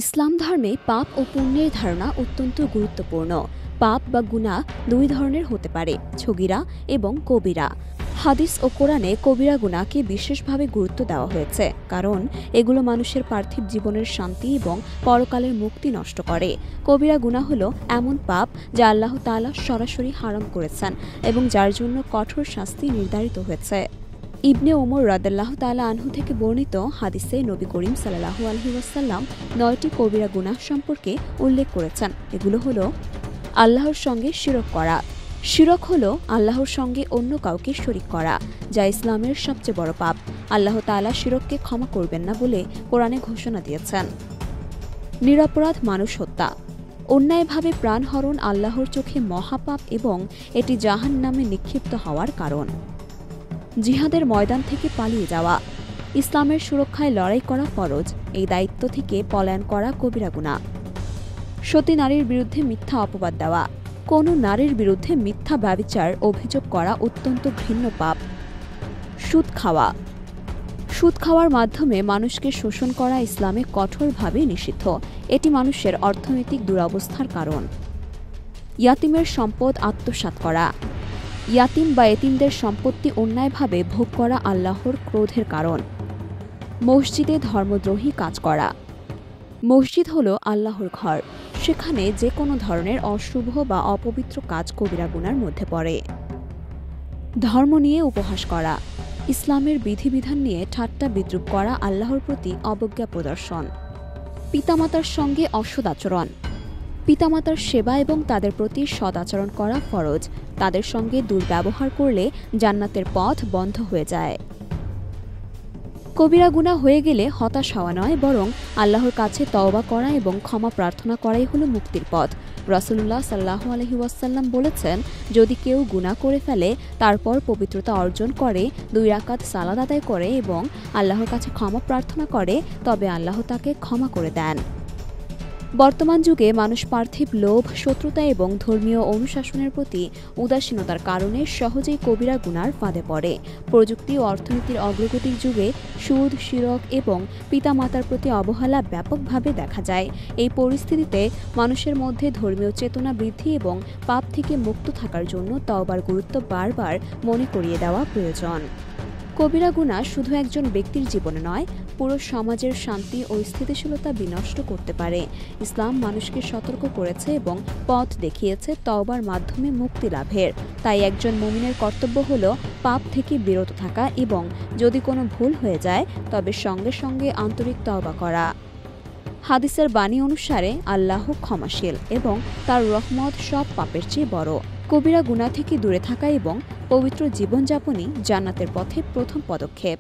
ইসলাম ধর্মে পাপ ও পুণ্যের ধারণা অত্যন্ত গুরুত্বপূর্ণ। পাপ বা গুনাহ দুই ধরনের হতে পারে, ছগিরা এবং কবিরা। হাদিস ও কোরআনে কবিরা গুনাহকে বিশেষভাবে গুরুত্ব দেওয়া হয়েছে, কারণ এগুলো মানুষের পার্থিব জীবনের শান্তি এবং পরকালের মুক্তি নষ্ট করে। কবিরা গুনাহ হলো এমন পাপ যা আল্লাহ তাআলা সরাসরি হারাম করেছেন এবং যার জন্য কঠোর শাস্তি নির্ধারিত হয়েছে। ইবনে ওমর রাদিয়াল্লাহু তাআলা আনহু থেকে বর্ণিত হাদিসে নবী করিম সাল্লাল্লাহু আলাইহি ওয়াসাল্লাম ৯টি কবিরা গুনাহ সম্পর্কে উল্লেখ করেছেন। এগুলো হলো আল্লাহর সঙ্গে শিরক করা। শিরক হলো আল্লাহর সঙ্গে অন্য কাউকে শরিক করা, যা ইসলামের সবচেয়ে বড় পাপ। আল্লাহ তাআলা শিরককে ক্ষমা করবেন না বলে কোরআনে ঘোষণা দিয়েছেন। নিরপরাধ মানুষ হত্যা। অন্যায়ভাবে প্রাণহরণ আল্লাহর চোখে মহাপাপ এবং এটি জাহান্নামে নিক্ষিপ্ত হওয়ার কারণ। জিহাদের ময়দান থেকে পালিয়ে যাওয়া। ইসলামের সুরক্ষায় লড়াই করা ফরজ, এই দায়িত্ব থেকে পলায়ন করা কবিরা গুনাহ। সতী নারীর বিরুদ্ধে মিথ্যা অপবাদ দেওয়া। কোনো নারীর বিরুদ্ধে মিথ্যা ব্যভিচার অভিযোগ করা অত্যন্ত ঘৃণ্য পাপ। সুদ খাওয়া। সুদ খাওয়ার মাধ্যমে মানুষকে শোষণ করা ইসলামে কঠোরভাবে নিষিদ্ধ। এটি মানুষের অর্থনৈতিক দুরবস্থার কারণ। ইয়াতিমের সম্পদ আত্মসাৎ করা। ইয়াতিম বা এতিমদের সম্পত্তি অন্যায়ভাবে ভোগ করা আল্লাহর ক্রোধের কারণ। মসজিদে ধর্মদ্রোহী কাজ করা। মসজিদ হলো আল্লাহর ঘর, সেখানে যে কোনো ধরনের অশুভ বা অপবিত্র কাজ কবিরা গুনার মধ্যে পড়ে। ধর্ম নিয়ে উপহাস করা। ইসলামের বিধিবিধান নিয়ে ঠাট্টা বিদ্রূপ করা আল্লাহর প্রতি অবজ্ঞা প্রদর্শন। পিতামাতার সঙ্গে অসৎ আচরণ। পিতামাতার সেবা এবং তাদের প্রতি সদাচরণ করা ফরজ। তাদের সঙ্গে দুর্ব্যবহার করলে জান্নাতের পথ বন্ধ হয়ে যায়। কবিরা গুনাহ হয়ে গেলে হতাশ হওয়া নয়, বরং আল্লাহর কাছে তওবা করা এবং ক্ষমা প্রার্থনা করাই হলো মুক্তির পথ। রাসূলুল্লাহ সাল্লাল্লাহু আলাইহি ওয়াসাল্লাম বলেছেন, যদি কেউ গুনাহ করে ফেলে, তারপর পবিত্রতা অর্জন করে, 2 রাকাত সালাত আদায় করে এবং আল্লাহর কাছে ক্ষমা প্রার্থনা করে, তবে আল্লাহ তাকে ক্ষমা করে দেন। বর্তমান যুগে মানুষ পার্থিব লোভ, শত্রুতা এবং ধর্মীয় অনুশাসনের প্রতি উদাসীনতার কারণে সহজেই কবিরা গুনার ফাঁদে পড়ে। প্রযুক্তি ও অর্থনীতির অগ্রগতির যুগে সুদ, শিরক এবং পিতামাতার প্রতি অবহেলা ব্যাপকভাবে দেখা যায়। এই পরিস্থিতিতে মানুষের মধ্যে ধর্মীয় চেতনা বৃদ্ধি এবং পাপ থেকে মুক্ত থাকার জন্য তওবার গুরুত্ব বারবার মনে করিয়ে দেওয়া প্রয়োজন। কবিরা গুনাহ শুধু একজন ব্যক্তির জীবনে নয়, পুরো সমাজের শান্তি ও স্থিতিশীলতা বিনষ্ট করতে পারে। ইসলাম মানুষকে সতর্ক করেছে এবং পথ দেখিয়েছে তওবার মাধ্যমে মুক্তি লাভের। তাই একজন মুমিনের কর্তব্য হলো পাপ থেকে বিরত থাকা এবং যদি কোনো ভুল হয়ে যায় তবে সঙ্গে সঙ্গে আন্তরিক তওবা করা। হাদিসের বাণী অনুসারে আল্লাহ ক্ষমাশীল এবং তার রহমত সব পাপের চেয়ে বড়। কবিরা গুনাহ থেকে দূরে থাকা এবং পবিত্র জীবনযাপনই জান্নাতের পথে প্রথম পদক্ষেপ।